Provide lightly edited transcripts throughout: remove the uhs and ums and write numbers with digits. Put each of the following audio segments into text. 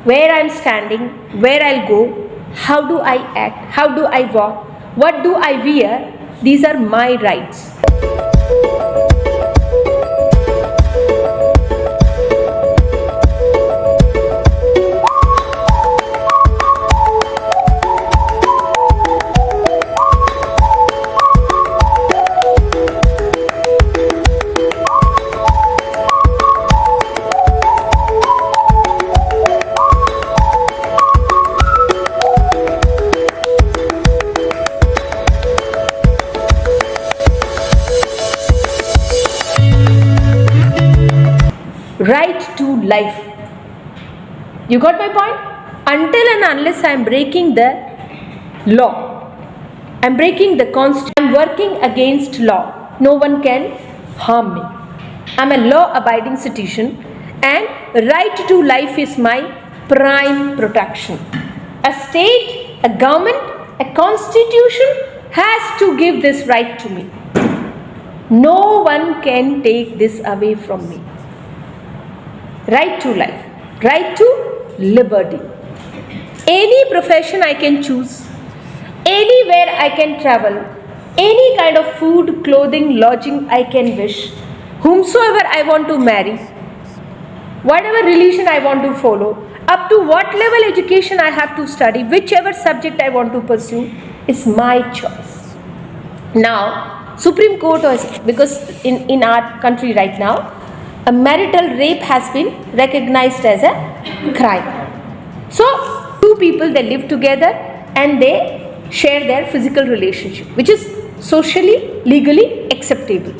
where I'm standing, where I'll go, how do I act, how do I walk, what do I wear. These are my rights. Right to life. You got my point? Until and unless I am breaking the law, I am breaking the constitution, I am working against law, no one can harm me. I am a law-abiding citizen, and right to life is my prime protection. A state, a government, a constitution has to give this right to me. No one can take this away from me. Right to life, right to liberty. Any profession I can choose, anywhere I can travel, any kind of food, clothing, lodging I can wish, whomsoever I want to marry, whatever religion I want to follow, up to what level education I have to study, whichever subject I want to pursue, is my choice. Now, Supreme Court, because in our country right now, a marital rape has been recognized as a crime. So, two people, they live together and they share their physical relationship, which is socially, legally acceptable.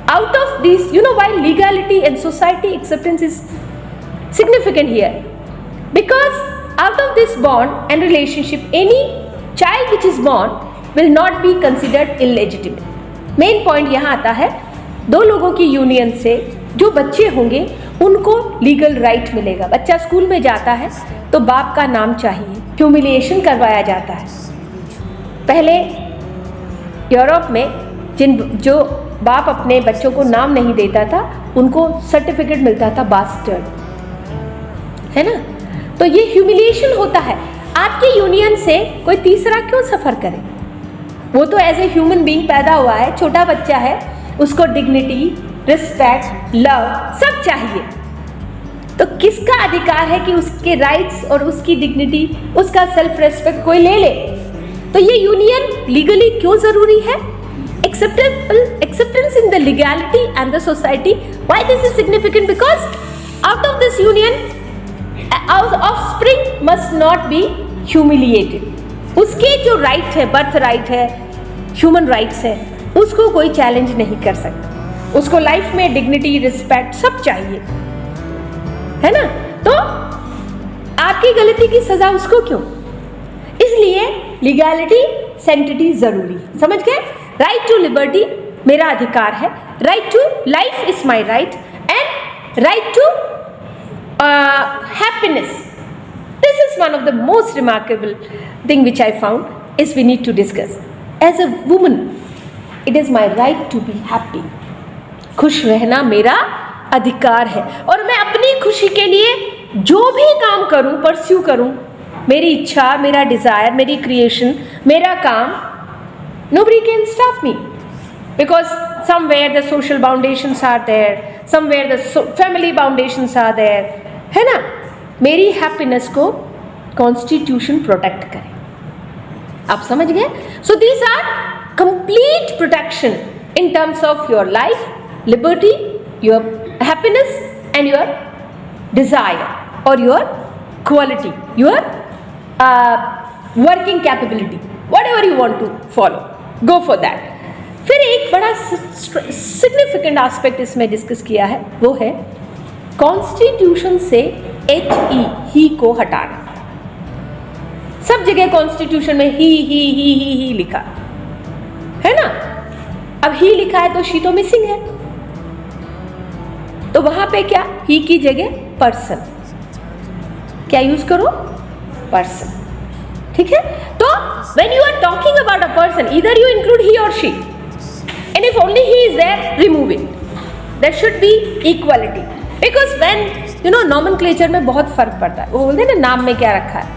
Out of these, you know why legality and society acceptance is significant here? Because out of this bond and relationship, any child which is born will not be considered illegitimate. Main point यहाँ आता है, दो लोगों की union से जो बच्चे होंगे उनको लीगल राइट मिलेगा. बच्चा स्कूल में जाता है तो बाप का नाम चाहिए, ह्यूमिलिएशन करवाया जाता है. पहले यूरोप में जो बाप अपने बच्चों को नाम नहीं देता था उनको सर्टिफिकेट मिलता था बास्टर्ड, है ना. तो ये ह्यूमिलिएशन होता है. आपकी यूनियन से कोई तीसरा क्यों सफ़र करे? वो तो एज ए ह्यूमन बीइंग पैदा हुआ है, छोटा बच्चा है, उसको डिग्निटी, रिस्पेक्ट, लव सब चाहिए. तो किसका अधिकार है कि उसके राइट्स और उसकी डिग्निटी, उसका सेल्फ रिस्पेक्ट कोई ले ले? तो ये यूनियन लीगली क्यों जरूरी है? acceptance in the legality and the society. Why this is significant? Because out of this union, our offspring must not be humiliated. उसके जो राइट है, बर्थ राइट है, ह्यूमन राइट्स है, उसको कोई चैलेंज नहीं कर सकता. उसको लाइफ में डिग्निटी, रिस्पेक्ट सब चाहिए, है ना. तो आपकी गलती की सजा उसको क्यों? इसलिए लीगैलिटी, सैंक्टिटी जरूरी है. समझ गए? राइट टू लिबर्टी मेरा अधिकार है, right to life is my right, and right to happiness. This is one of the most remarkable thing which I found is we need to discuss. As a woman, it is my right to be happy. खुश रहना मेरा अधिकार है और मैं अपनी खुशी के लिए जो भी काम करूं, परस्यू करूं, मेरी इच्छा, मेरा डिज़ायर, मेरी क्रिएशन, मेरा काम, nobody can stop me because somewhere the social foundations are there, somewhere the family foundations are there, है ना. मेरी हैप्पीनेस को कॉन्स्टिट्यूशन प्रोटेक्ट करे. आप समझ गए? So these are complete protection in terms of your life, liberty, your happiness and your desire or your quality, your working capability, whatever you want to follow, go for that. फिर एक बड़ा significant aspect इसमें discuss किया है, वो है constitution से ही को हटाना. सब जगह कॉन्स्टिट्यूशन में ही लिखा है ना. अब ही लिखा है तो शी तो मिसिंग है, तो वहां पे क्या, ही की जगह पर्सन, क्या यूज करो? पर्सन. ठीक है. तो when you are talking about a person, either you include he और she, and if only he is there, remove it. There should be equality, because when nomenclature में बहुत फर्क पड़ता है। वो बोलते हैं ना, नाम में क्या रखा है,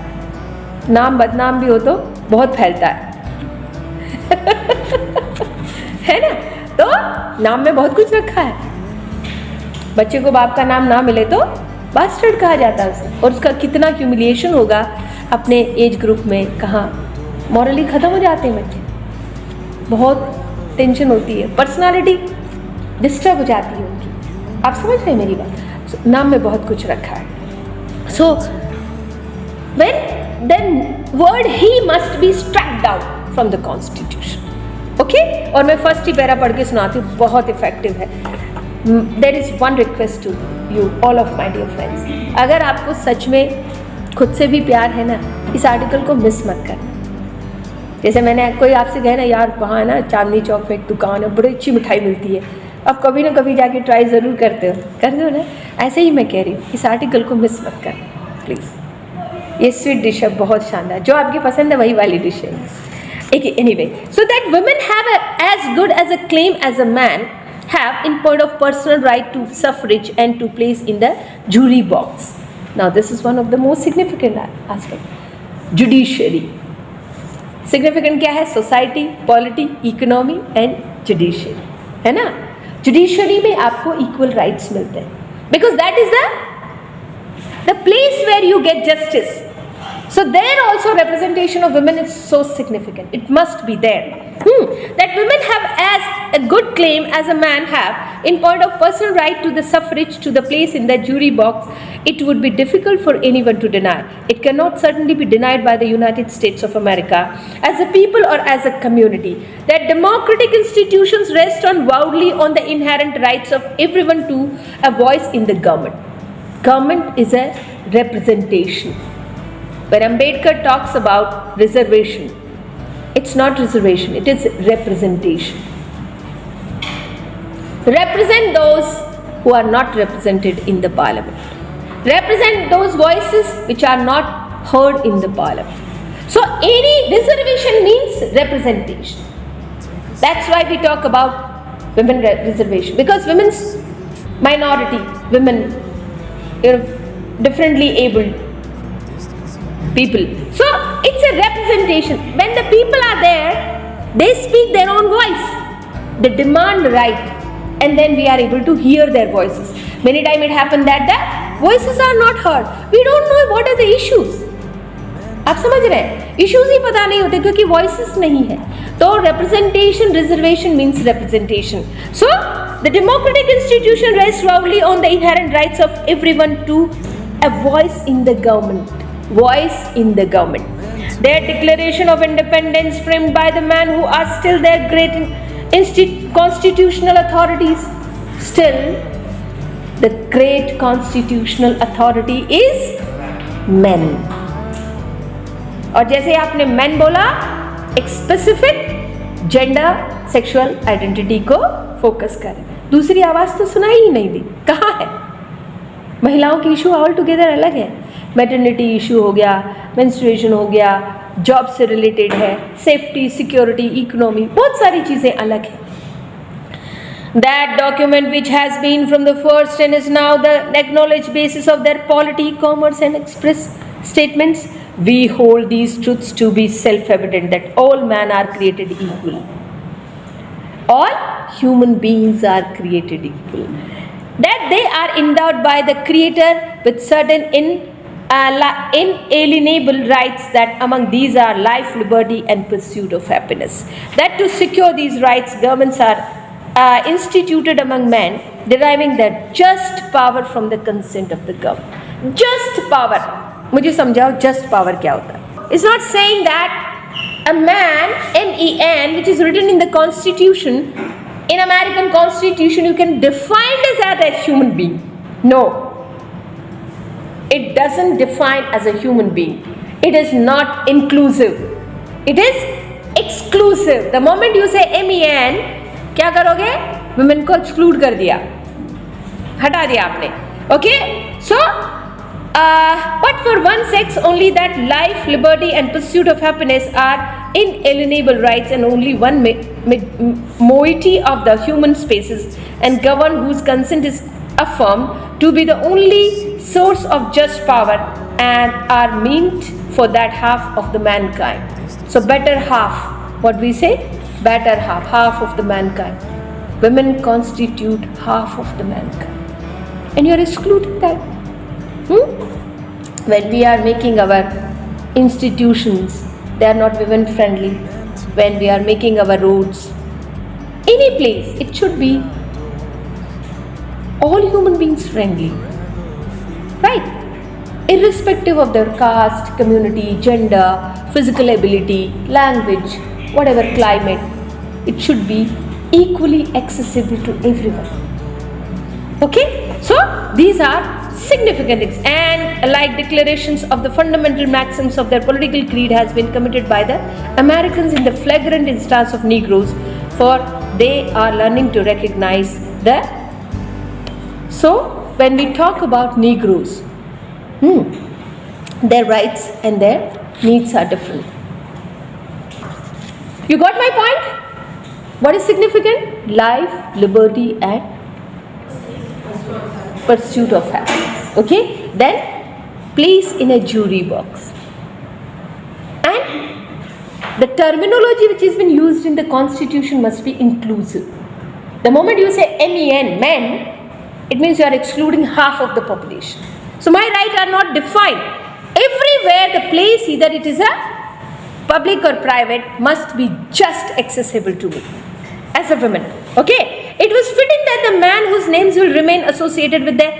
नाम बदनाम भी हो तो बहुत फैलता है है ना। तो नाम में बहुत कुछ रखा है। बच्चे को बाप का नाम ना मिले तो बास्टर्ड कहा जाता है उसे, और उसका कितना ह्यूमिलिएशन होगा अपने एज ग्रुप में, कहाँ मॉरली ख़त्म हो जाते हैं बच्चे, बहुत टेंशन होती है, पर्सनालिटी डिस्टर्ब हो जाती है उनकी। आप समझ रहे हैं मेरी बात? नाम में बहुत कुछ रखा है। So when then word he must be struck down from the constitution. Okay, और मैं फर्स्ट ही पैरा पढ़ के सुनाती हूँ, बहुत इफेक्टिव है। There is one request to you all of my dear friends, अगर आपको सच में खुद से भी प्यार है ना, इस आर्टिकल को मिस मत करना। जैसे मैंने कोई आपसे कहे ना, यार वहाँ है ना चांदनी चौक में एक दुकान है, बड़ी अच्छी मिठाई मिलती है, आप कभी ना कभी जाके ट्राई ज़रूर करते हो ना, ऐसे ही मैं कह रही हूँ, इस आर्टिकल को मिस मत करना प्लीज़। ये स्वीट डिश है, बहुत शानदार, जो आपकी पसंद है वही वाली डिश है। Anyway, so that women have as good as a claim as a man have in point of personal right to suffrage and to place in the jury box. Now this is one of the most significant aspect. Judiciary. Significant क्या है? Society, polity, economy and judiciary. है ना? Judiciary में आपको equal rights मिलते हैं, because that is the place where you get justice. So there also representation of women is so significant. It must be there. That women have as a good claim as a man have in point of personal right to the suffrage, to the place in the jury box, it would be difficult for anyone to deny. It cannot certainly be denied by the United States of America as a people or as a community. That democratic institutions rest on wildly on the inherent rights of everyone to a voice in the government. Government is a representation. When Ambedkar talks about reservation, it's not reservation, it is representation. Represent those who are not represented in the parliament. Represent those voices which are not heard in the parliament. So any reservation means representation. That's why we talk about women reservation, because women's minority, women, differently abled people. So it's a representation. When the people are there, they speak their own voice. They demand right, and then we are able to hear their voices. Many times it happens that the voices are not heard. We don't know what are the issues. आप समझ रहे हैं? Issues ही पता नहीं होते क्योंकि voices नहीं है। तो representation, reservation means representation. So the democratic institution rests solely on the inherent rights of everyone to a voice in the government. Voice in the government. Their declaration of independence framed by the men who are still their great constitutional authorities. Still, the great constitutional authority is men. और जैसे आपने men बोला, एक specific gender sexual identity को focus करें। दूसरी आवाज़ तो सुनाई ही नहीं दी, कहाँ है? महिलाओं की इशू ऑल टुगेदर अलग है। मैटरनिटी इशू हो गया, मेंस्ट्रुएशन हो गया, जॉब से रिलेटेड है, सेफ्टी, सिक्योरिटी, इकोनॉमी, बहुत सारी चीज़ें अलग हैं। That document which has been from the first and is now the acknowledged basis of their polity, commerce and express statements, we hold these truths to be self-evident that all men are created equal. All human beings are created equal. That they are endowed by the Creator with certain inalienable rights, that among these are life, liberty and pursuit of happiness. That to secure these rights, governments are instituted among men, deriving their just power from the consent of the government. Just power. मुझे समझाओ just power क्या होता है? It's not saying that a man, M-E-N, which is written in the Constitution, in American Constitution, you can define as a human being. No. It doesn't define as a human being. It is not inclusive. It is exclusive. The moment you say MEN, क्या करोगे? Women को exclude कर दिया, हटा दिया आपने. Okay? So, but for one sex only, that life, liberty and pursuit of happiness are inalienable rights, and only one moiety of the human spaces, and govern whose consent is affirmed to be the only source of just power and are meant for that half of the mankind. So better half, what we say? Better half of the mankind. Women constitute half of the mankind. And you are excluding that. When we are making our institutions, they are not women friendly. When we are making our roads, any place, it should be all human beings friendly, right? Irrespective of their caste, community, gender, physical ability, language, whatever climate, it should be equally accessible to everyone. Okay, so these are significant things, and like declarations of the fundamental maxims of their political creed has been committed by the Americans in the flagrant instance of Negroes, for they are learning to recognize the. So when we talk about Negroes, their rights and their needs are different. You got my point? What is significant? Life, liberty and pursuit of happiness. Okay, then place in a jury box. And the terminology which has been used in the constitution must be inclusive. The moment you say MEN, men, it means you are excluding half of the population. So my rights are not defined. Everywhere the place, either it is a public or private, must be just accessible to me as a woman. Okay, it was fitting that the man whose names will remain associated with the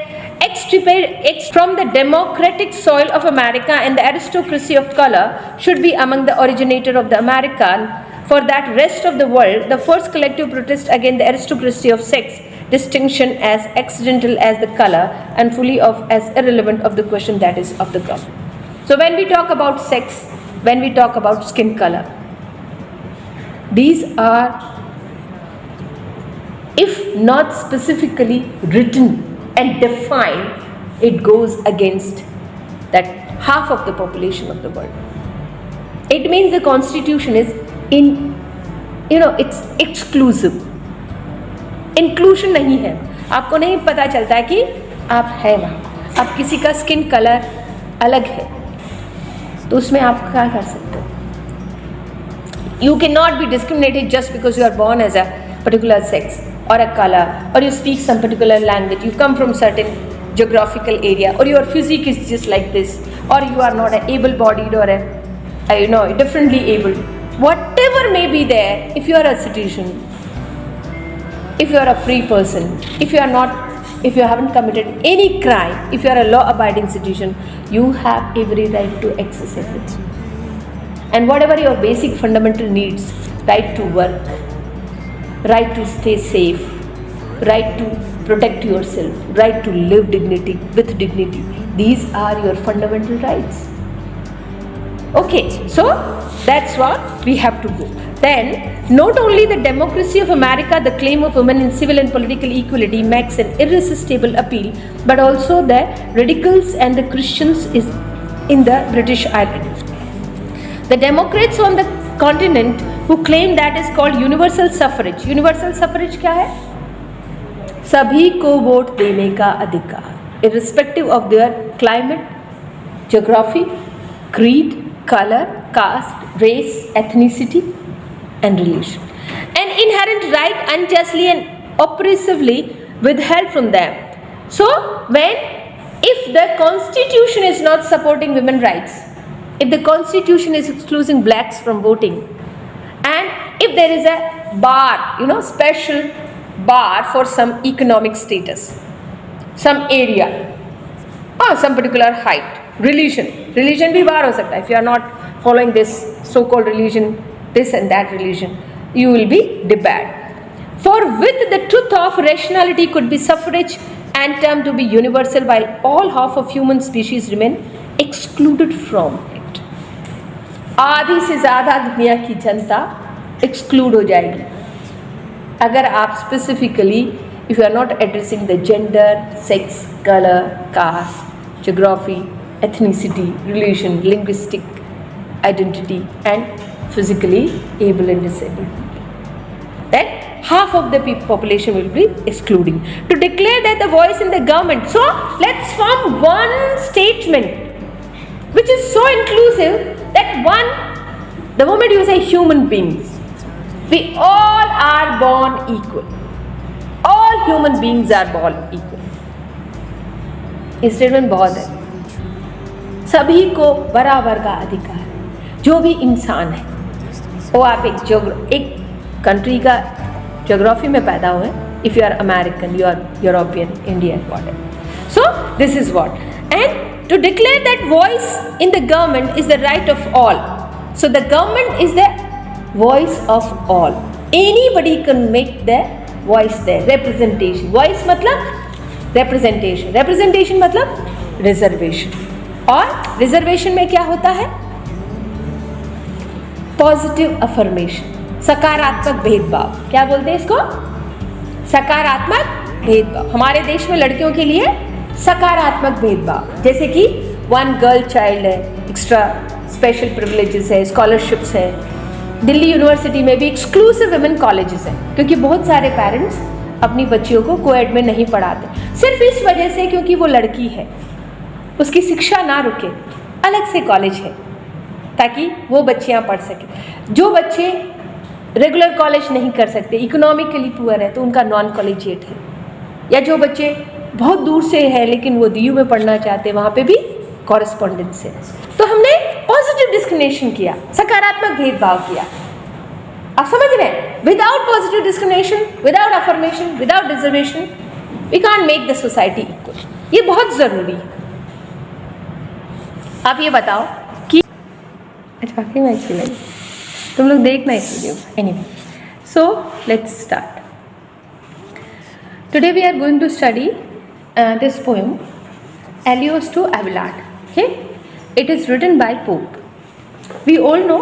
extirpate from the democratic soil of America and the aristocracy of color should be among the originator of the American, for that rest of the world, the first collective protest against the aristocracy of sex distinction as accidental as the color and fully of as irrelevant of the question that is of the government. So when we talk about sex, when we talk about skin color, these are, if not specifically written and defined, it goes against that half of the population of the world. It means the constitution is it's exclusive. Inclusion नहीं है. आपको नहीं पता चलता है कि आप है वहाँ, आप किसी का स्किन कलर अलग है तो उसमें आप क्या कर सकते हो? You cannot be discriminated just because you are born as a particular sex or a color, or you speak some particular language, you come from certain geographical area, or your physique is just like this, or you are not a able-bodied or a differently abled. Whatever may be there, if you are a citizen, if you are a free person, if you haven't committed any crime, if you are a law-abiding citizen, you have every right to access everything. And whatever your basic fundamental needs, right to work, right to stay safe, right to protect yourself, right to live with dignity, these are your fundamental rights. Okay, so that's what we have to go. Then, not only the democracy of America, the claim of women in civil and political equality makes an irresistible appeal, but also the radicals and the Christians is in the British Isles. The Democrats on the continent who claim that is called universal suffrage. Universal suffrage क्या है? सभी को vote देने का अधिकार, irrespective of their climate, geography, creed, color, caste, race, ethnicity, and religion. An inherent right unjustly and oppressively withheld from them. So, if the constitution is not supporting women's rights, if the constitution is excluding blacks from voting, and if there is a bar, special bar for some economic status, some area, or some particular height, religion भी बार हो सकता है. If you are not following this so-called religion, this and that religion, you will be debarred. For with the truth of rationality could be suffrage and termed to be universal, while all half of human species remain excluded from it. आधी से ज़्यादा दुनिया की जनता exclude हो जाएगी अगर आप specifically, if you are not addressing the gender, sex, color, caste, geography, ethnicity, religion, linguistic identity, and physically able and disabled. Then half of the population will be excluding. To declare that the voice in the government. So let's form one statement which is so inclusive that the moment you say human beings, we all are born equal. All human beings are born equal. ये statement बहुत है. सभी को बराबर का अधिकार, जो भी इंसान है, वो आप एक कंट्री का ज्योग्राफी में पैदा हुए. If you are American, you are European, Indian, whatever. So this is what. And to declare that voice in the government is the right of all. So the government is the voice of all. Anybody can make the voice there. Representation. Voice मतलब representation. Representation मतलब reservation. और reservation में क्या होता है? Positive affirmation. सकारात्मक भेदभाव. क्या बोलते हैं इसको? सकारात्मक भेदभाव. हमारे देश में लड़कियों के लिए सकारात्मक भेदभाव, जैसे कि 1 गर्ल चाइल्ड है, एक्स्ट्रा स्पेशल प्रिविलेजेस है, स्कॉलरशिप्स है. दिल्ली यूनिवर्सिटी में भी एक्सक्लूसिव वुमेन कॉलेजेस हैं, क्योंकि बहुत सारे पेरेंट्स अपनी बच्चियों को कोएड में नहीं पढ़ाते, सिर्फ इस वजह से क्योंकि वो लड़की है, उसकी शिक्षा ना रुके. अलग से कॉलेज है ताकि वो बच्चियाँ पढ़ सकें. जो बच्चे रेगुलर कॉलेज नहीं कर सकते, इकोनॉमिकली पुअर है, तो उनका नॉन कॉलेजिएट है. या जो बच्चे बहुत दूर से है लेकिन वो डीयू में पढ़ना चाहते हैं, वहाँ पे भी कॉरेस्पॉन्डेंस है. तो हमने पॉजिटिव डिस्क्रिमिनेशन किया, सकारात्मक भेदभाव किया. आप समझ रहे हैं? Without positive discrimination, without affirmation, without reservation, we can't make the society equal. ये बहुत ज़रूरी है. आप ये बताओ कि वाकई में अच्छी लगी, तुम लोग देखना इस video. Anyway, so let's start. Today we are going to study this poem, Heloisa to Abelard. Okay, it is written by Pope. We all know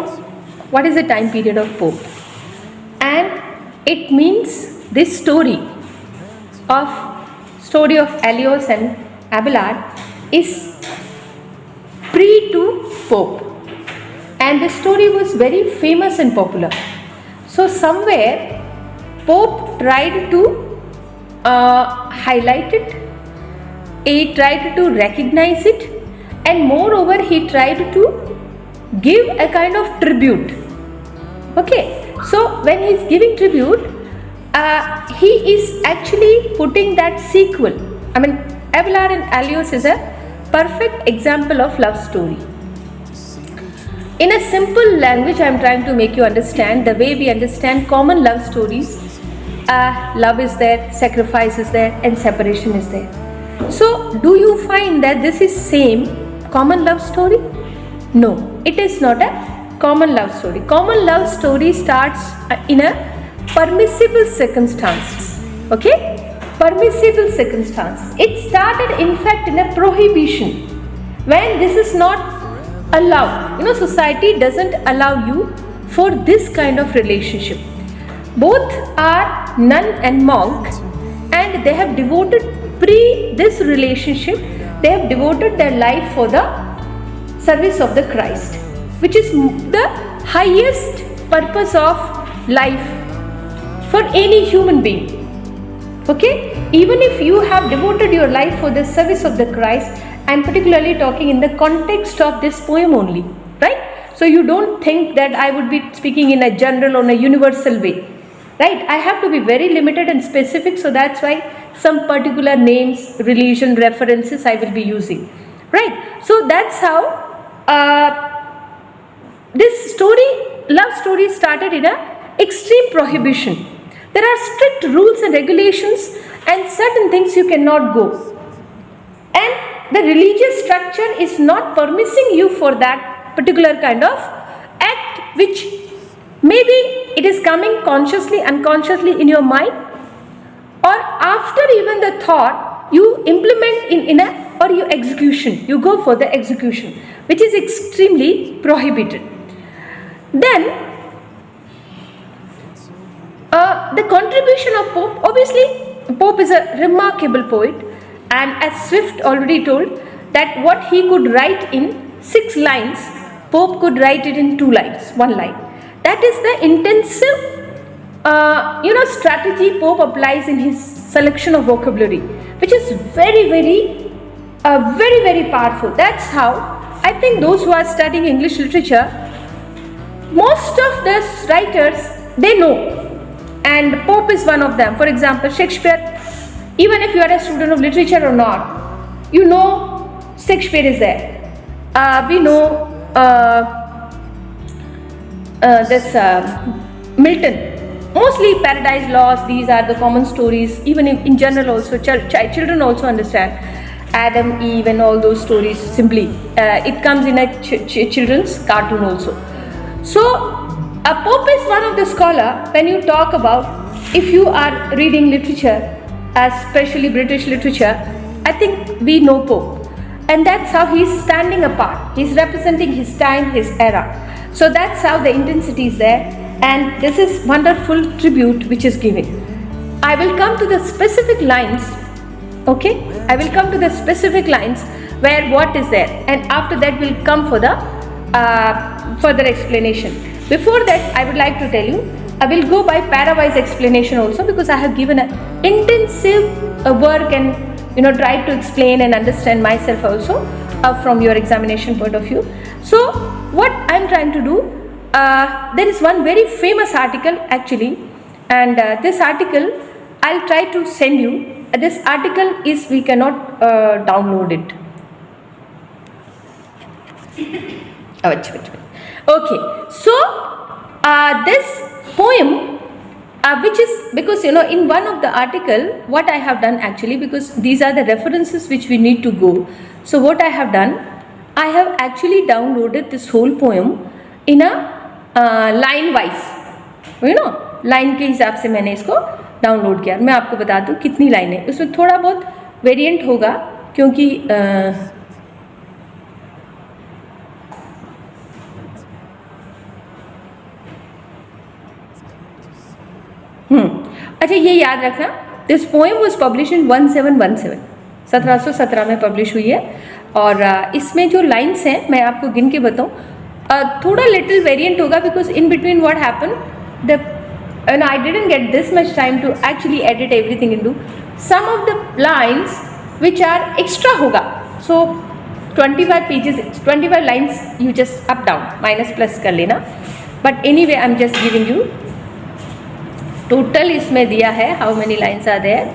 what is the time period of Pope, and it means this story of Heloisa and Abelard is pre to Pope, and this story was very famous and popular. So somewhere Pope tried to highlight it, he tried to recognize it, and moreover he tried to give a kind of tribute. Okay, so when he is giving tribute, he is actually putting that sequel. I mean, Abelard and Heloisa is a perfect example of love story. In a simple language, I am trying to make you understand the way we understand common love stories. Love is there, sacrifice is there, and separation is there. So do you find that this is same common love story? No, it is not a common love story. Common love story starts in a permissible circumstances. Okay, permissible circumstances. It started in fact in a prohibition, when this is not allowed. You know, society doesn't allow you for this kind of relationship. Both are nun and monk, and they have devoted this relationship, they have devoted their life for the service of the Christ, which is the highest purpose of life for any human being. Okay, even if you have devoted your life for the service of the Christ, I am particularly talking in the context of this poem only, right? So you don't think that I would be speaking in a general or a universal way. Right, I have to be very limited and specific, so that's why some particular names, religion, references I will be using. Right, so that's how this story, love story, started in a extreme prohibition. There are strict rules and regulations, and certain things you cannot go. And the religious structure is not permitting you for that particular kind of act, which maybe it is coming consciously, unconsciously in your mind, or after even the thought you implement in a or you execution, you go for the execution, which is extremely prohibited. Then the contribution of Pope, obviously Pope is a remarkable poet, and as Swift already told that what he could write in 6 lines, Pope could write it in 2 lines, 1 line. That is the intensive strategy Pope applies in his selection of vocabulary, which is very, very powerful. That's how I think those who are studying English literature, most of the writers they know, and Pope is one of them. For example, Shakespeare, even if you are a student of literature or not, you know Shakespeare is there. We know this Milton. Mostly Paradise Lost, these are the common stories. Even in general also, children also understand Adam, Eve and all those stories simply. It comes in a children's cartoon also. So, Pope is one of the scholar when you talk about, if you are reading literature, especially British literature, I think we know Pope. And that's how he's standing apart. He's representing his time, his era. So that's how the intensity is there. And this is wonderful tribute which is given. I will come to the specific lines, okay? I will come to the specific lines where what is there, and after that we'll come for the further explanation. Before that, I would like to tell you, I will go by para-wise explanation also, because I have given an intensive work and try to explain and understand myself also from your examination point of view. So what I am trying to do, there is one very famous article actually, and this article I'll try to send you. This article is, we cannot download it. Okay, so this poem, which is, because in one of the article what I have done actually, because these are the references which we need to go. So what I have done, I have actually downloaded this whole poem in a line wise, line के हिसाब से मैंने इसको download किया. मैं आपको बता दूं कितनी लाइनें, उसमें थोड़ा बहुत वेरिएंट होगा क्योंकि अच्छा ये याद रखना, this poem was publish in 1717, 1717 में पब्लिश हुई है. और इसमें जो लाइन्स हैं मैं आपको गिन के बताऊं, थोड़ा लिटिल वेरिएंट होगा, because in between what happen, the and I didn't get this much time to actually edit everything into some of the lines which are extra hoga. So 25 pages, 25 lines, you just up down minus plus कर लेना. But anyway, I'm just giving you total इसमें दिया है how many lines are there.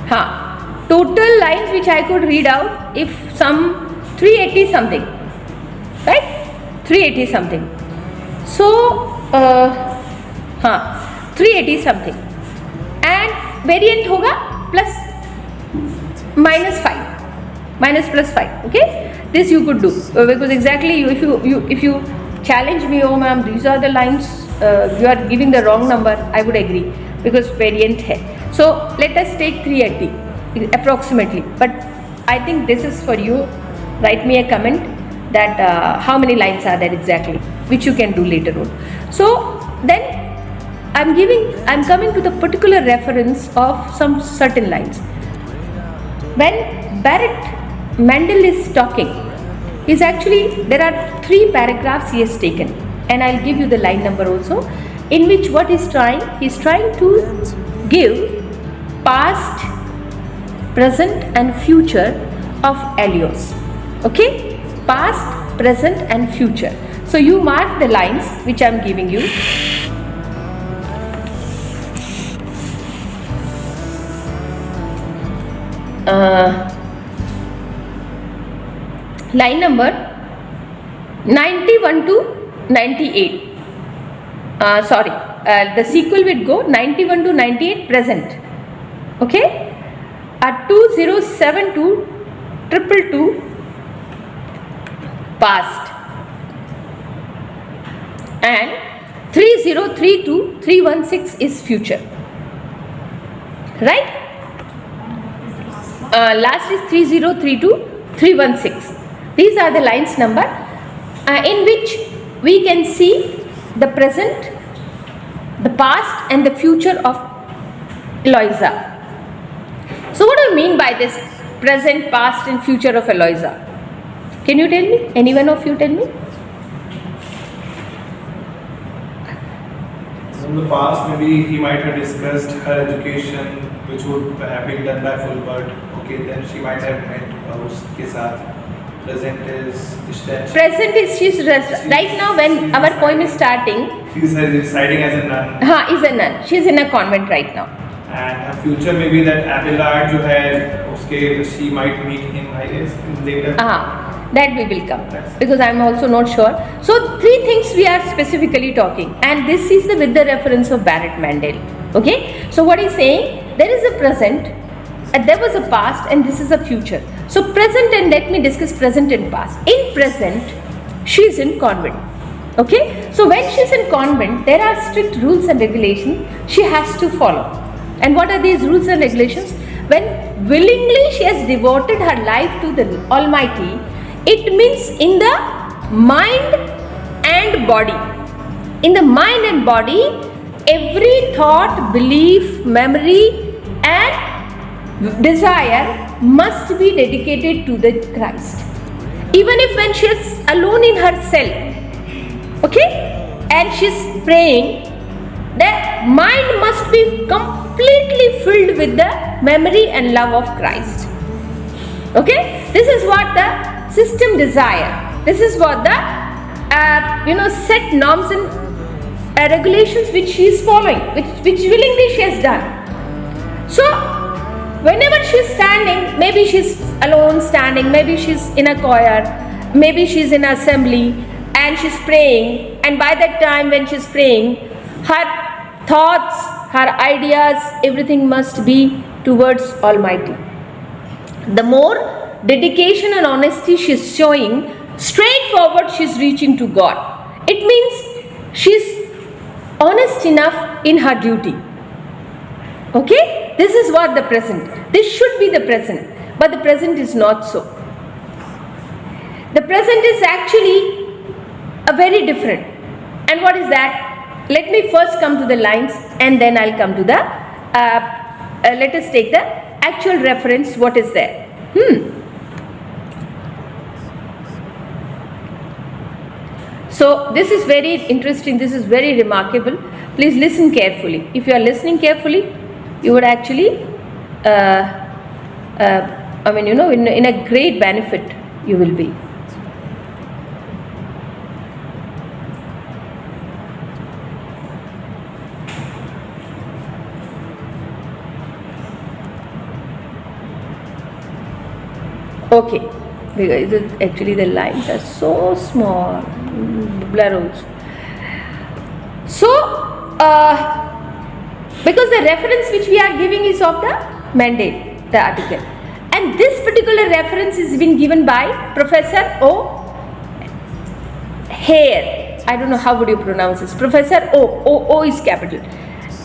हाँ, total lines which I could read out, if some 380 something, right? 380 something. So, हाँ 380 something, and variant होगा plus minus 5, minus plus 5. Okay, this you could do because exactly if you challenge me, oh ma'am, these are the lines, you are giving the wrong number, I would agree because variant है. So let us take 380 approximately, but I think this is for you. Write me a comment that how many lines are there exactly, which you can do later on. So then I'm coming to the particular reference of some certain lines. When Barrett Mendel is talking, he's actually, there are 3 paragraphs he has taken, and I'll give you the line number also, in which what he's trying to give past, present and future of Helios. Okay, past, present and future. So you mark the lines which I am giving you. Line number 91 to 98. The sequel will go 91 to 98 present. Okay, 207 to 222 past, and 303 to 316 is future, right? Last is 303 to 316. These are the lines number in which we can see the present, the past and the future of Heloisa. So what do you mean by this present, past and future of Heloisa? Can you tell me? Any one of you tell me? In the past, maybe he might have discussed her education, which would have been done by Fulbert. Okay, then she might have met उसके साथ. Present is distance. Present is right now when our poem is starting. She's residing as a nun. Is a nun. She is in a convent right now. And her future maybe that Abelard जो है उसके she might meet him I guess later. That we will come, because I am also not sure. So 3 things we are specifically talking, and this is with the reference of Barrett Mandel. Okay, so what is saying? There is a present, and there was a past, and this is a future. So present, and let me discuss present and past. In present, she is in convent. Okay, so when she is in convent, there are strict rules and regulations she has to follow. And what are these rules and regulations? When willingly she has devoted her life to the Almighty, it means in the mind and body. In the mind and body, every thought, belief, memory and desire must be dedicated to the Christ. Even if when she is alone in herself, okay, and she is praying, the mind must be completely filled with the memory and love of Christ. Okay, this is what the system desire. This is what the set norms and regulations which she is following, which willingly she has done. So whenever she is standing, maybe she is alone standing, maybe she is in a choir, maybe she is in an assembly and she is praying, and by that time when she is praying, her thoughts, her ideas, everything must be towards Almighty. The more dedication and honesty she is showing, straightforward she is reaching to God. It means she is honest enough in her duty. Okay, this is what the present. This should be the present, but the present is not so. The present is actually a very different. And what is that? Let me first come to the lines, and then I'll come to the let us take the actual reference. What is there? So this is very interesting, this is very remarkable. Please listen carefully. If you are listening carefully, you would actually in a great benefit you will be. Okay, because actually the lines are so small, blurros. So, because the reference which we are giving is of the mandate, the article, and this particular reference is been given by Professor O. Hare. I don't know how would you pronounce this. Professor O is capital,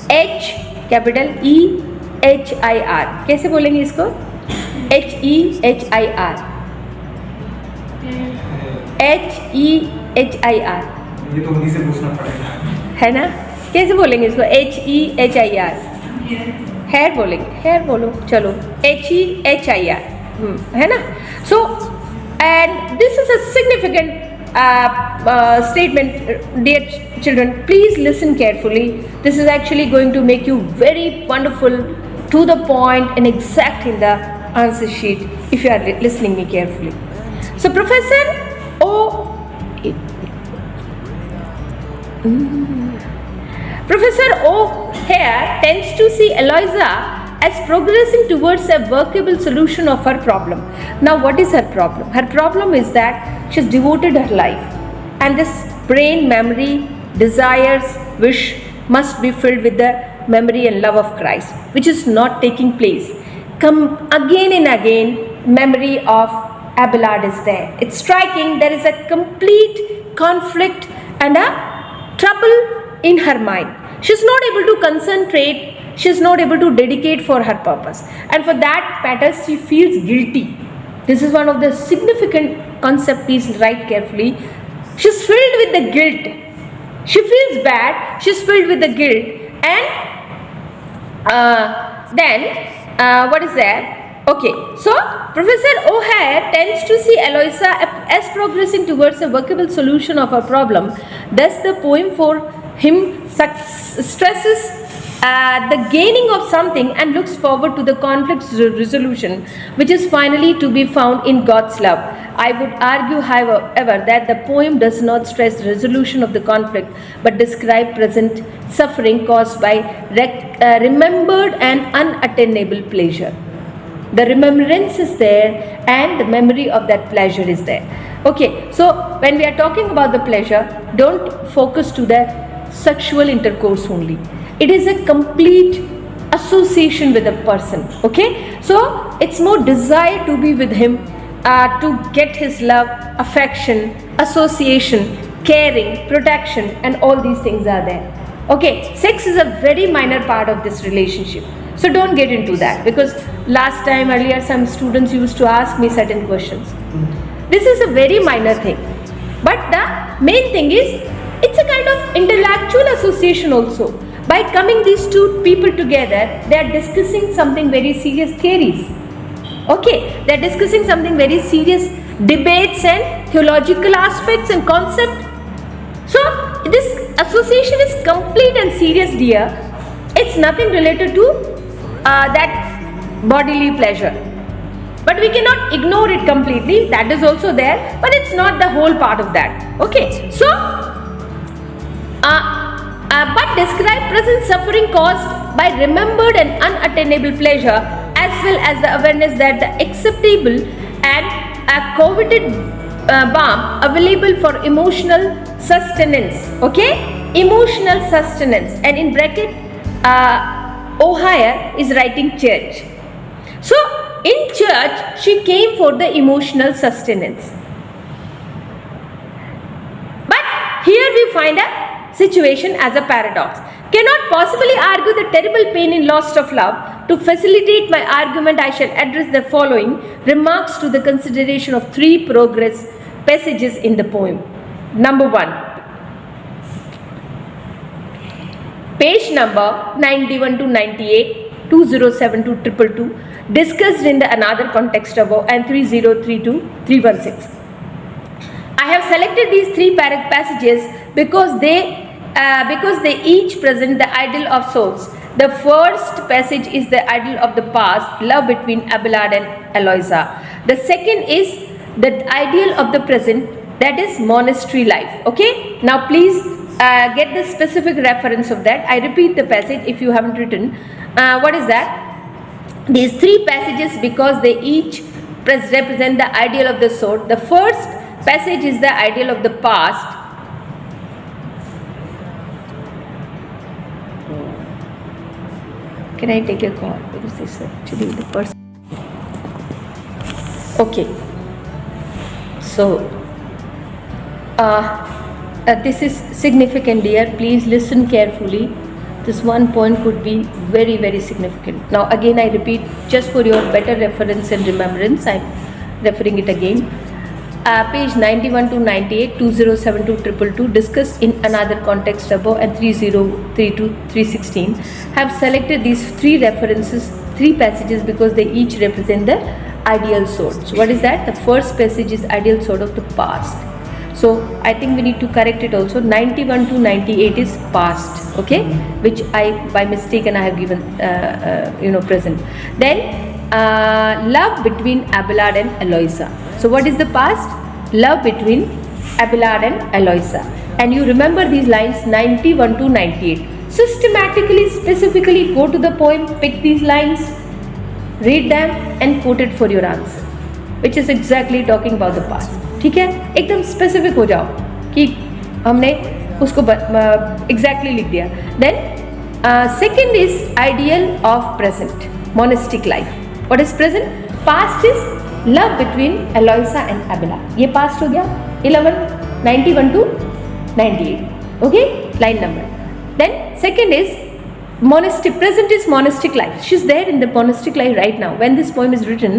H capital E H I R. कैसे बोलेंगे इसको? HEHIR. HEHIR. ये तो उन्हीं से पूछना पड़ेगा, है ना? कैसे बोलेंगे इसको? HEHIR. हेयर बोलेंगे, हेयर बोलो, चलो HEHIR, है ना? So, and this is a significant statement, dear children. Please listen carefully. This is actually going to make you very wonderful, to the point, and exact in the answer sheet if you are listening me carefully. So Professor O here tends to see Heloisa as progressing towards a workable solution of her problem. Now what is her problem? Her problem is that she has devoted her life, and this brain, memory, desires, wish must be filled with the memory and love of Christ, which is not taking place. Come again and again, memory of Abelard is there. It's striking. There is a complete conflict and a trouble in her mind. She's not able to concentrate. She's not able to dedicate for her purpose. And for that matter, she feels guilty. This is one of the significant concepts. Please write carefully. She's filled with the guilt. She feels bad. She's filled with the guilt. And then what is there? Okay, so Professor O'Hare tends to see Heloisa as progressing towards a workable solution of her problem. Thus, the poem for him stresses the gaining of something and looks forward to the conflict's resolution, which is finally to be found in God's love. I would argue, however, that the poem does not stress the resolution of the conflict, but describe present suffering caused by remembered and unattainable pleasure. The remembrance is there and the memory of that pleasure is there. Okay, so when we are talking about the pleasure, don't focus to the sexual intercourse only. It is a complete association with a person. Okay, so it's more desire to be with him, to get his love, affection, association, caring, protection, and all these things are there. Okay, sex is a very minor part of this relationship. So don't get into that, because last time earlier some students used to ask me certain questions. This is a very minor thing. But the main thing is, it's a kind of intellectual association also. By coming these two people together, they are discussing something very serious theories. Okay, they are discussing something very serious debates and theological aspects and concepts. So this association is complete and serious, dear. It's nothing related to that bodily pleasure. But we cannot ignore it completely. That is also there, but it's not the whole part of that. Okay, so but describe present suffering caused by remembered and unattainable pleasure, as well as the awareness that the acceptable and coveted balm available for emotional sustenance. Okay, emotional sustenance, and in bracket O'Hare is writing church. So in church she came for the emotional sustenance. But here we find a situation as a paradox. Cannot possibly argue the terrible pain in loss of love. To facilitate my argument, I shall address the following remarks to the consideration of three progress passages in the poem. Number 1. Page number 91 to 98, 207 to 222, discussed in the another context above, and 303 to 316. I have selected these three passages because they each present the ideal of souls. The first passage is the ideal of the past, love between Abelard and Heloisa. The second is the ideal of the present, that is monastery life. Okay, now please get the specific reference of that. I repeat the passage if you haven't written. What is that? These three passages, because they each represent the ideal of the soul. The first passage is the ideal of the past. Can I take a call? Because this is actually the person. Okay. So, this is significant, dear. Please listen carefully. This one point could be very, very significant. Now again I repeat, just for your better reference and remembrance, I am referring it again. Page 91 to 98, 207 to 222, discussed in another context above, and 303 to 316. Have selected these three references, three passages, because they each represent the ideal sort. So what is that? The first passage is ideal sort of the past. So I think we need to correct it also. 91 to 98 is past, okay, which I by mistake and I have given present. Then love between Abelard and Heloisa. So what is the past? Love between Abelard and Heloisa. And you remember these lines 91 to 98. Systematically, specifically go to the poem, pick these lines, read them and quote it for your answer, which is exactly talking about the past. ठीक है, एकदम specific हो जाओ कि हमने उसको exactly लिख दिया. Then second is ideal of present, monastic life. What is present? Past is love between Eloisa and Abelard. ये पास्ट हो गया. 11 91 to 98. Okay, line number. Then second is monastic. Present is monastic life. She's there in the monastic life right now. When this poem is written,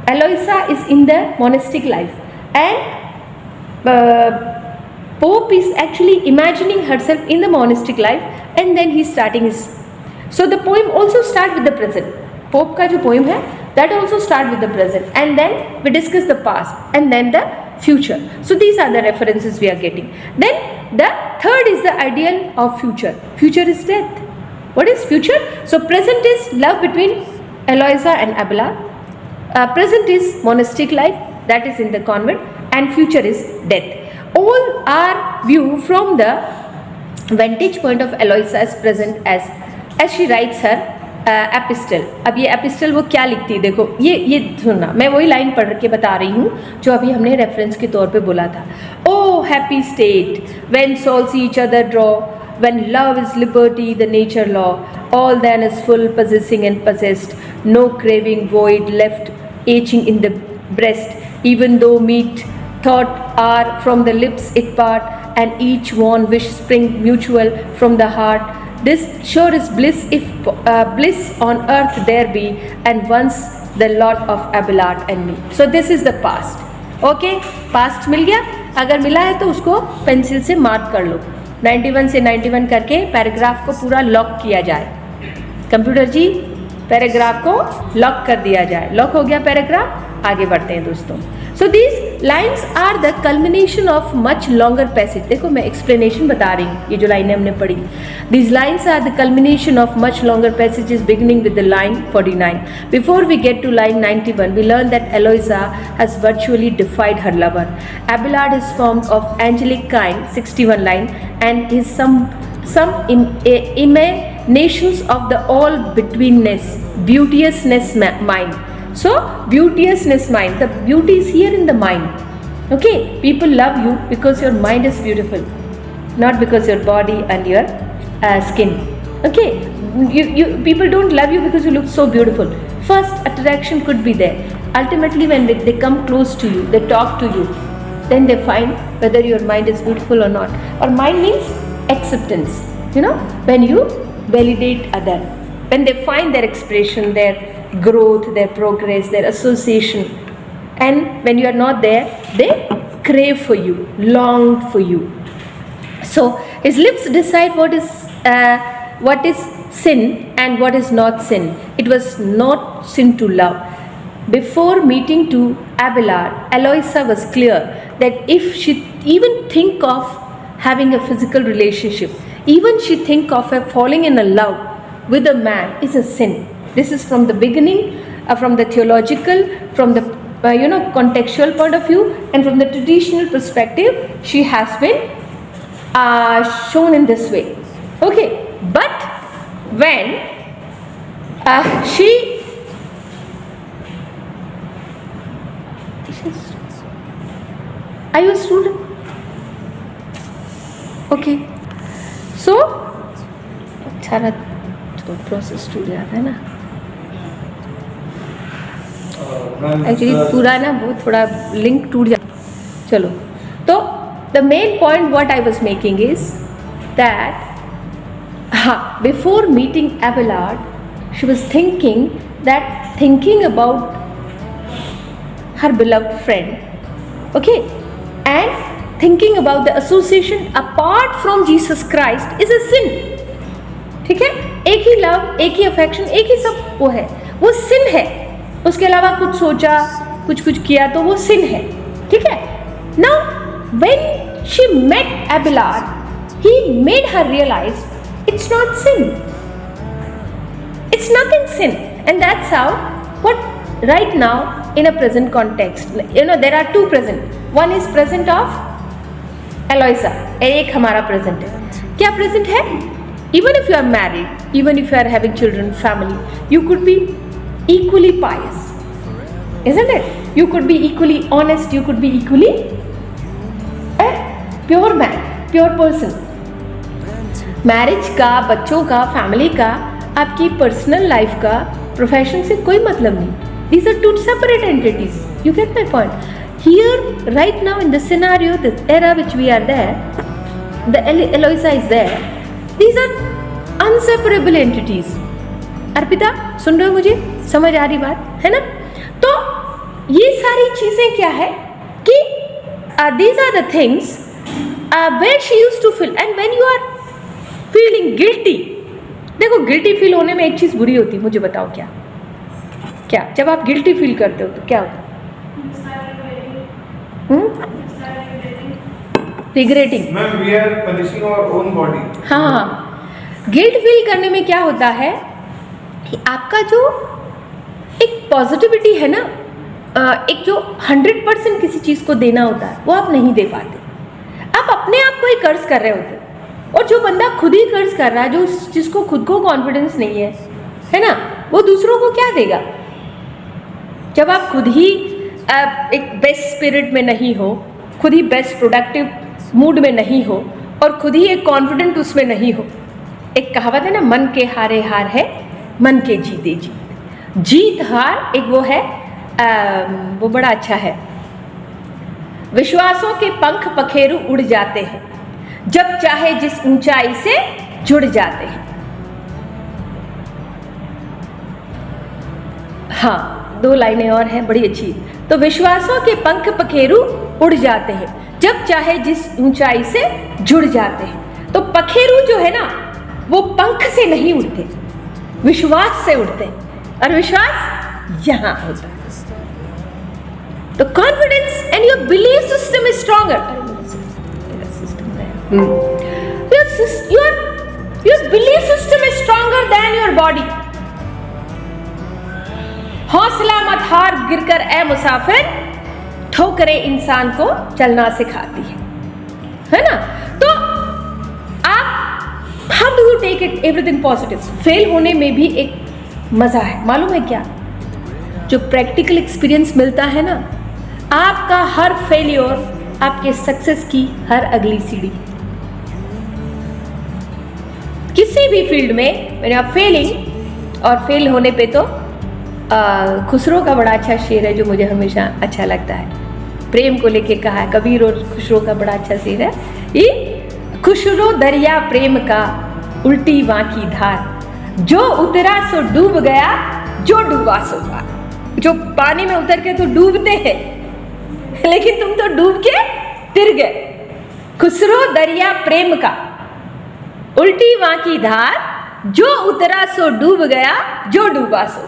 Heloisa is in the monastic life, and Pope is actually imagining herself in the monastic life, and then he's starting his. So the poem also starts with the present. Pope का जो poem है that also start with the present and then we discuss the past and then the future. So these are the references we are getting. Then the third is the ideal of future. Future is death. What is future? So present is love between Heloisa and Abelard. Present is monastic life, that is in the convent, and future is death. All are viewed from the vantage point of Heloisa as present as she writes her epistle. अब ये epistle वो क्या लिखती है, देखो ये सुनना, मैं वही लाइन पढ़ के बता रही हूँ जो अभी हमने रेफरेंस के तौर पे बोला था. Oh happy state when souls each other draw, when love is liberty the nature law, all then is full possessing and possessed, no craving void left aching in the breast, even though meet thought are from the lips it part, and each one wish spring mutual from the heart. This sure is bliss if bliss on earth there be, and once the lot of Abelard and me. So this is the past. Okay, past मिल गया. अगर मिला है तो उसको pencil से mark कर लो. 91 से 91 करके पैराग्राफ को पूरा लॉक किया जाए. कंप्यूटर जी पैराग्राफ को लॉक कर दिया जाए. लॉक हो गया पैराग्राफ. आगे बढ़ते हैं दोस्तों. So these lines are the culmination of much longer passage. देखो मैं explanation बता रही हूँ, ये जो लाइनें हमने पढ़ी. These lines are the culmination of much longer passages beginning with the line 49. Before we get to line 91, we learn that Heloisa has virtually defied her lover. Abelard is formed of angelic kind, 61 line, and is some emanations of the all betweenness, beauteousness mind. So beauteousness mind, the beauty is here in the mind. Okay, people love you because your mind is beautiful, not because your body and your skin. Okay, people don't love you because you look so beautiful. First attraction could be there. Ultimately when they come close to you, they talk to you, then they find whether your mind is beautiful or not. Or mind means acceptance, you know, when you validate other, when they find their expression, their growth, their progress, their association, and when you are not there, they crave for you, long for you. So his lips decide what is sin and what is not sin. It was not sin to love. Before meeting to Abelard, Heloisa was clear that if she even think of having a physical relationship, even she think of falling in love with a man is a sin. This is from the beginning, from the theological, from the contextual point of view, and from the traditional perspective, she has been shown in this way. Okay, but when are you a student? Okay, so अच्छा तो process टूट जाता है ना actually पूरा ना वो थोड़ा लिंक टूट जाता. चलो, तो the main point what I was making is that before meeting Abelard she was thinking about her beloved friend. Okay, and thinking about the association apart from Jesus Christ is a sin. ठीक है, एक ही love, एक ही affection, एक ही सब वो है, वो सिन है. उसके अलावा कुछ सोचा, कुछ किया तो वो सिन है. ठीक है. Now when she met Abelard, he made her realise it's not sin, it's nothing sin, and that's how what right now in a present context, there are two present. One is present of Eloisa, एक हमारा present है. क्या present है? Even if you are married, even if you are having children, family, you could be equally pious, isn't it? You could be equally honest, you could be equally a pure man, pure person. Marriage का, बच्चों का, family का, आपकी personal life का, profession से कोई मतलब नहीं. These are two separate entities. You get my point? Here, right now in the scenario, the era which we are there, the Heloisa is there. These are unseparable entities. Arpita, सुन रहे हो मुझे? समझ आ रही बात है ना? तो ये सारी चीजें क्या है कि these are the things where she used to feel, and when you are feeling guilty, देखो गिल्टी फील होने में एक चीज बुरी होती है, मुझे बताओ क्या? क्या? जब आप गिल्टी फील करते हो तो क्या होता है? Regretting. Ma'am, we are punishing our own body. हाँ, गिल्ट फील करने में क्या होता है कि आपका जो एक पॉजिटिविटी है ना, एक जो 100% किसी चीज़ को देना होता है वो आप नहीं दे पाते। आप अपने आप को ही कर्ज कर रहे होते हैं, और जो बंदा खुद ही कर्ज कर रहा है, जो जिसको खुद को कॉन्फिडेंस नहीं है ना, वो दूसरों को क्या देगा? जब आप खुद ही एक बेस्ट स्पिरिट में नहीं हो, खुद ही बेस्ट प्रोडक्टिव मूड में नहीं हो, और खुद ही एक कॉन्फिडेंट उसमें नहीं हो। एक कहावत है ना, मन के हारे हार है, मन के जीते जीत। जीत हार एक वो है, वो बड़ा अच्छा है, विश्वासों के पंख पखेरु उड़ जाते हैं, जब चाहे जिस ऊंचाई से जुड़ जाते हैं। हाँ, 2 लाइनें और हैं बड़ी अच्छी। तो विश्वासों के पंख पखेरु उड़ जाते हैं, जब चाहे जिस ऊंचाई से जुड़ जाते हैं। तो पखेरु जो है ना, वो पंख से नहीं उड़ते, विश्वास से उड़ते हैं, और विश्वास यहाँ होता है। तो confidence and your belief system is stronger. Your belief system is stronger than your body. हौसला मत हार, गिरकर ए मुसाफिर, ठोकरें इंसान को चलना सिखाती है ना। तो आप how do you take it everything positive. Fail होने में भी एक मजा है, मालूम है क्या? जो प्रैक्टिकल एक्सपीरियंस मिलता है ना, आपका हर फेलियर आपके सक्सेस की हर अगली सीढ़ी। किसी भी फील्ड में व्हेन यू आर फेलिंग, और फेल होने पे तो खुसरो का बड़ा अच्छा शेर है जो मुझे हमेशा अच्छा लगता है, प्रेम को लेके कहा है कबीर, और खुसरो का बड़ा अच्छा शेर है ये, खुसरो दरिया प्रेम का उल्टी वाकी धार, जो उतरा सो डूब गया, जो डूबा सो पार। जो पानी में उतर के तो डूबते हैं, लेकिन तुम तो डूब के फिर गए। खुसरो दरिया प्रेम का उल्टी वाकी धार, जो उतरा सो डूब गया, जो डूबा सो।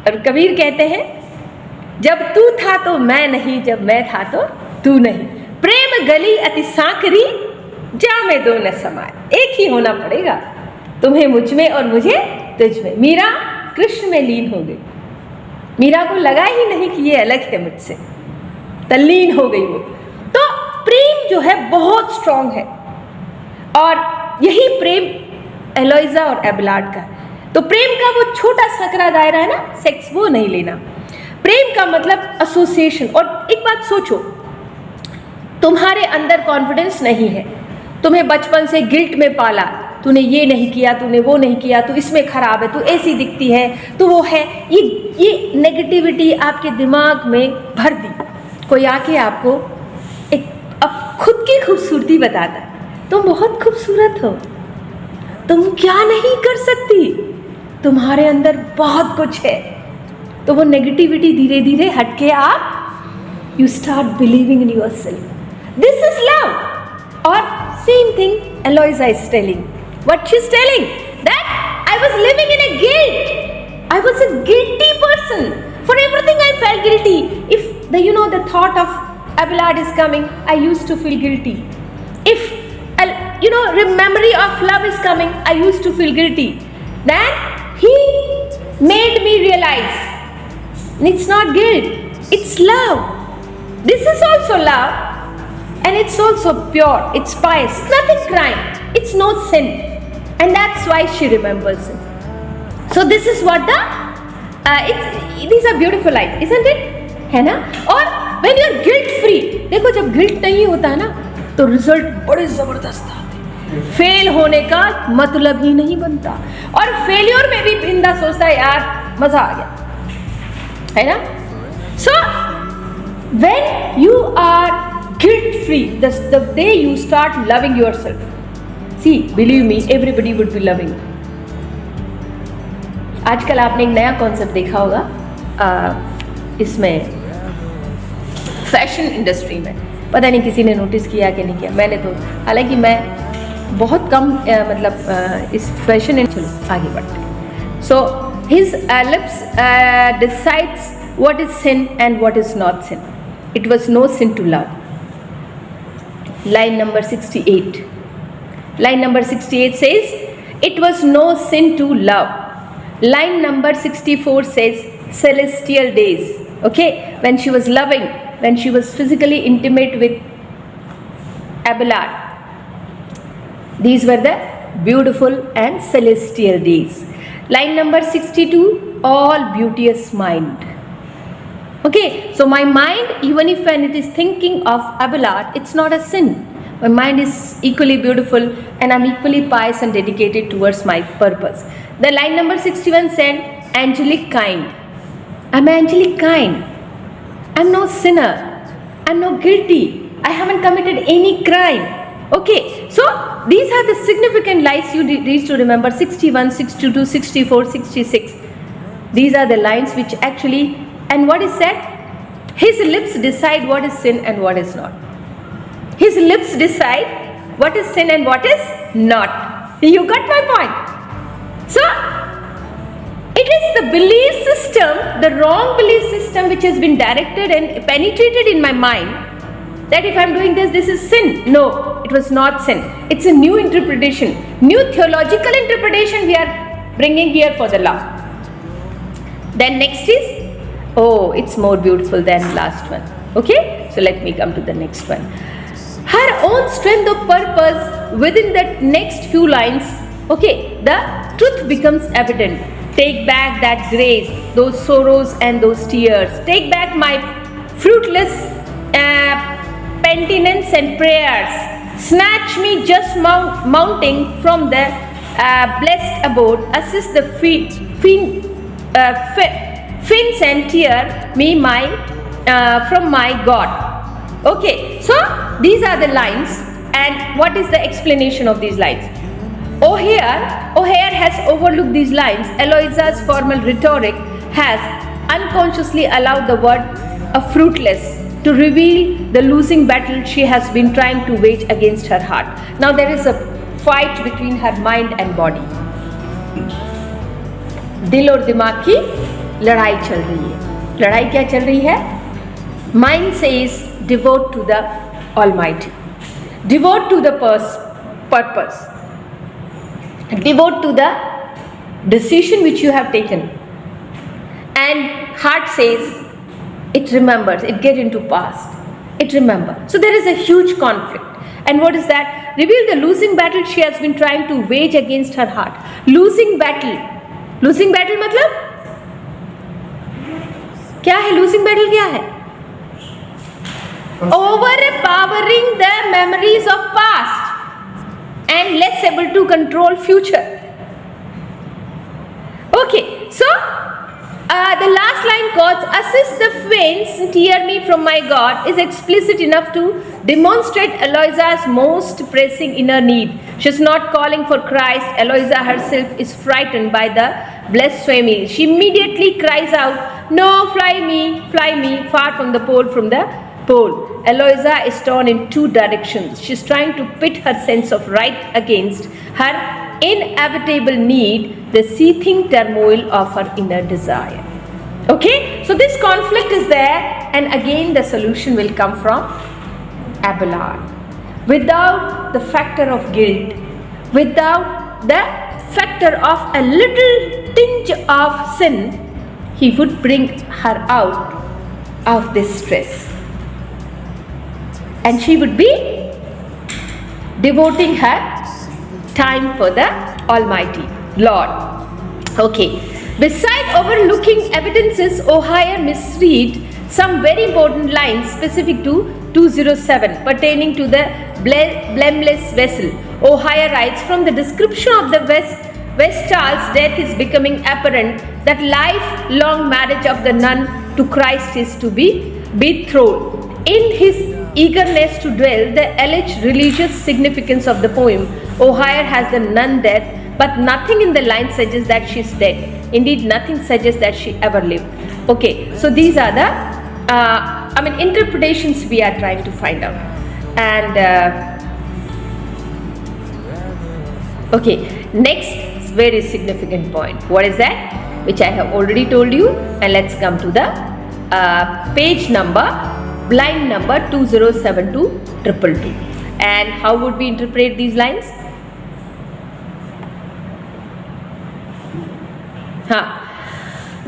और कबीर कहते हैं, जब तू था तो मैं नहीं, जब मैं था तो तू नहीं, प्रेम गली अति सांकरी, जा में दो न समाए। एक ही होना पड़ेगा, तुम्हें मुझ में और मुझे तुझ में। मीरा कृष्ण में लीन हो गई, मीरा को लगा ही नहीं कि ये अलग है मुझसे, तल्लीन हो गई वो। तो प्रेम जो है बहुत स्ट्रांग है, और यही प्रेम एलोइजा और एबेलार्ड का। तो प्रेम का वो छोटा सकरा दायरा है ना, सेक्स, वो नहीं लेना। प्रेम का मतलब एसोसिएशन। और एक बात सोचो, तुम्हारे अंदर कॉन्फिडेंस नहीं है, तुम्हें बचपन से गिल्ट में पाला, तूने ये नहीं किया, तूने वो नहीं किया, तू इसमें खराब है, तू ऐसी दिखती है, तू वो है, ये नेगेटिविटी आपके दिमाग में भर दी। कोई आके आपको एक अब खुद की खूबसूरती बताता, तुम बहुत खूबसूरत हो, तुम क्या नहीं कर सकती, तुम्हारे अंदर बहुत कुछ है। तो वो नेगेटिविटी धीरे धीरे हटके आप you start believing in yourself. This is love. और same thing Eloisa is telling, what she is telling, that I was living in a guilt, I was a guilty person, for everything I felt guilty. If the the thought of Abelard is coming, I used to feel guilty. If memory of love is coming, I used to feel guilty. Then he made me realize it's not guilt, it's love. This is also love, and it's also pure, it's pious, nothing crime, it's no sin, and that's why she remembers it. So this is what these are beautiful lines, isn't it? है ना? और when you are guilt free, देखो जब guilt नहीं होता है ना, तो रिजल्ट बड़े जबरदस्त आते हैं। फेल होने का मतलब ही नहीं बनता, और फेलियर में भी बंदा सोचता है यार मजा आ गया, है ना? सो when you are guilt free, the day you start loving yourself, see, believe me, everybody would be loving. आजकल आपने एक नया कॉन्सेप्ट देखा होगा इसमें फैशन इंडस्ट्री में, पता नहीं किसी ने नोटिस किया कि नहीं किया, मैंने तो, हालांकि मैं बहुत कम इस फैशन चलो आगे बढ़ते हैं। सो his lips decides what is sin and what is not sin. It was no sin to love. Line number 68. Line number 68 says, it was no sin to love. Line number 64 says, celestial days. Okay, when she was loving, when she was physically intimate with Abelard. These were the beautiful and celestial days. Line number 62, all beauteous mind. Okay, so my mind, even if when it is thinking of Abelard, it's not a sin. My mind is equally beautiful and I'm equally pious and dedicated towards my purpose. The line number 61 said, angelic kind. I'm angelic kind. I'm no sinner. I'm no guilty. I haven't committed any crime. Okay, so these are the significant lines you need to remember. 61, 62, 64, 66. These are the lines which actually, and what is said? His lips decide what is sin and what is not. His lips decide what is sin and what is not. You got my point? So, it is the belief system, the wrong belief system which has been directed and penetrated in my mind that if I am doing this, this is sin. No, it was not sin. It's a new interpretation, new theological interpretation we are bringing here for the law. Then next is, oh, it's more beautiful than last one. Okay, so let me come to the next one. Her own strength of purpose within the next few lines, okay, the truth becomes evident. Take back that grace, those sorrows and those tears. Take back my fruitless penitence and prayers. Snatch me just mounting from the blessed abode. Assist the fins and tear me from my God. Okay, so these are the lines, and what is the explanation of these lines? O'Hare has overlooked these lines. Heloisa's formal rhetoric has unconsciously allowed the word fruitless to reveal the losing battle she has been trying to wage against her heart. Now there is a fight between her mind and body. दिल और दिमाग की लड़ाई चल रही है. लड़ाई क्या चल रही है? Mind says devote to the Almighty, devote to the purpose, devote to the decision which you have taken, and heart says it remembers, it get into past, it remember. So there is a huge conflict. And what is that? Reveal the losing battle she has been trying to wage against her heart. Losing battle मतलब क्या है? losing battle क्या है? Overpowering the memories of past and less able to control future. Okay, so the last line quotes, assist the faints, tear me from my God, is explicit enough to demonstrate Heloisa's most pressing inner need. She is not calling for Christ. Heloisa herself is frightened by the blasphemy. She immediately cries out, no, fly me, far from the pole, Heloisa is torn in two directions. She is trying to pit her sense of right against her inevitable need, the seething turmoil of her inner desire. Okay, so this conflict is there, and again the solution will come from Abelard. Without the factor of guilt, without the factor of a little tinge of sin, he would bring her out of this stress. And she would be devoting her time for the Almighty Lord. Okay. Besides overlooking evidences, O'Hare misread some very important lines specific to 207 pertaining to the blameless vessel. O'Hare writes, from the description of the Vestal's death is becoming apparent that lifelong marriage of the nun to Christ is to be betrothed. In his eagerness to dwell the alleged religious significance of the poem, O'Hare has the nun dead, but nothing in the line suggests that she is dead. Indeed, nothing suggests that she ever lived. Okay, so these are the interpretations we are trying to find out. And okay, next very significant point. What is that? which I have already told you. And let's come to the page number, line number 207222. And how would we interpret these lines?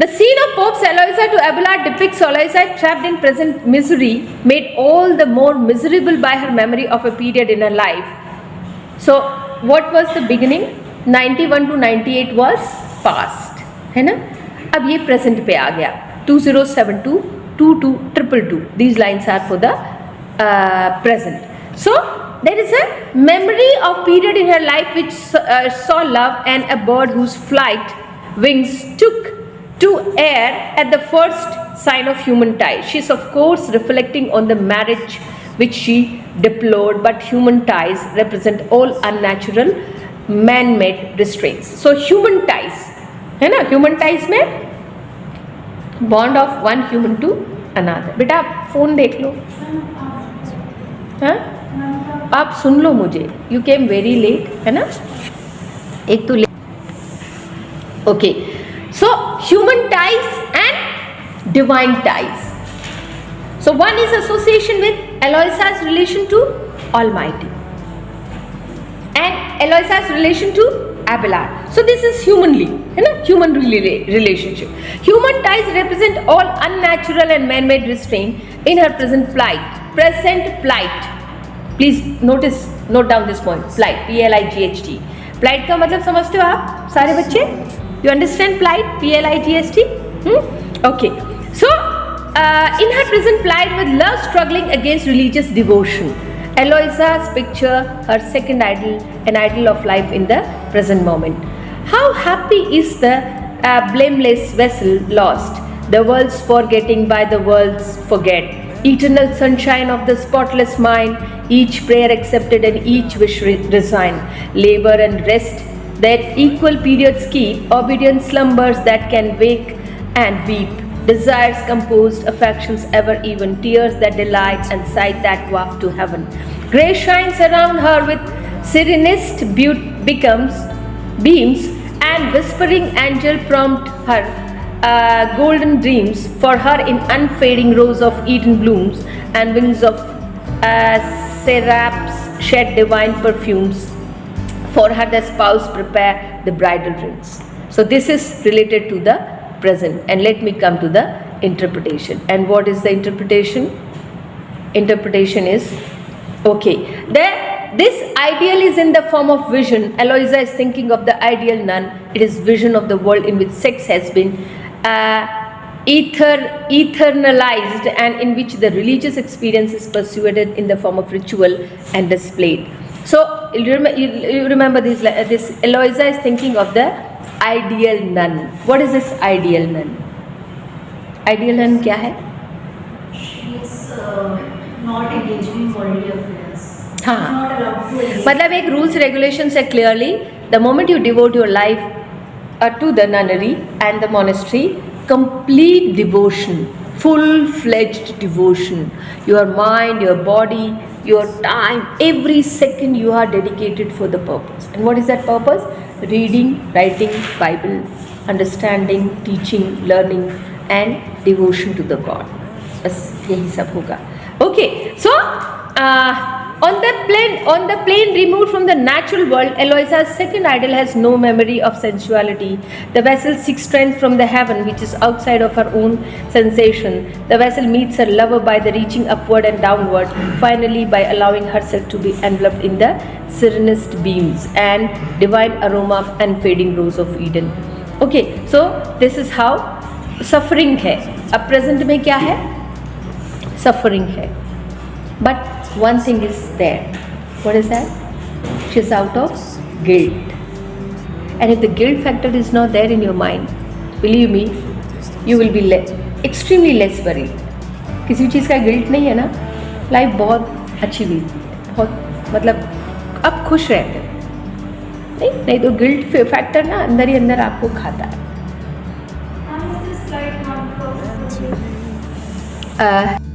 The scene of Pope's Heloisa to Abelard depicts Heloisa trapped in present misery, made all the more miserable by her memory of a period in her life. So, what was the beginning? 91 to 98 was past, है ना? अब ये present पे आ गया. 2072, 2222. These lines are for the present. So, there is a memory of period in her life which saw love and a bird whose flight wings took to air at the first sign of human ties. She is of course reflecting on the marriage which she deplored, but human ties represent all unnatural man-made restraints. So human ties, है ना? Human ties में bond of one human to another. बेटा आप phone देख लो, हाँ? आप सुन लो मुझे. You came very late, है ना? एक तो okay. So human ties and divine ties. So one is association with Heloisa's relation to Almighty and Heloisa's relation to Abelard. So this is humanly, you know, human relationship. Human ties represent all unnatural and man-made restraint in her present plight. Present plight. Please note down this point. Plight. P-L-I-G-H-T. Plight का मतलब समझते हो आप सारे बच्चे? You understand plight? P-L-I-G-H-T? Okay. So, in her present plight with love struggling against religious devotion, Heloisa's picture her second idol, an idol of life in the present moment. How happy is the blameless vessel lost, the world's forgetting by the world's forget, eternal sunshine of the spotless mind, each prayer accepted and each wish resigned, labor and rest that equal periods keep, obedient slumbers that can wake and weep, desires composed, affections ever even, tears that delight and sight that waft to heaven. Grace shines around her with serenest beams, and whispering angel prompt her golden dreams for her in unfading rose of Eden blooms, and wings of seraphs shed divine perfumes. For her the spouse prepare the bridal rings. So this is related to the present, and let me come to the interpretation. And what is the interpretation? Interpretation is, okay, this ideal is in the form of vision. Heloisa is thinking of the ideal nun. It is vision of the world in which sex has been eternalized, and in which the religious experience is persuaded in the form of ritual and displayed. So you remember this Heloisa is thinking of the ideal nun. What is this ideal nun? Ideal nun क्या है? She is not engaging in worldly affairs. हाँ. Not allowed to engage. मतलब एक rules regulations है clearly. The moment you devote your life to the nunnery and the monastery, complete devotion, full-fledged devotion. Your mind, your body, your time, every second you are dedicated for the purpose. And what is that purpose? Reading, writing, Bible, understanding, teaching, learning, and devotion to the God. बस यही सब होगा. Okay, so on the plane removed from the natural world, Heloisa's second idol has no memory of sensuality. The vessel seeks strength from the heaven, which is outside of her own sensation. The vessel meets her lover by the reaching upward and downward, finally by allowing herself to be enveloped in the serenest beams and divine aroma of unfading rose of Eden. Okay, so this is how suffering है. अब present में क्या है? Suffering है. But one thing is there. What is that? She is out of guilt. And if the guilt factor is not there in your mind, believe me, you will be extremely less worried. किसी चीज़ का guilt नहीं है ना, life बहुत अच्छी बीती है, बहुत मतलब अब खुश रहते हैं. नहीं तो गिल्ट फैक्टर ना अंदर ही अंदर आपको खाता है.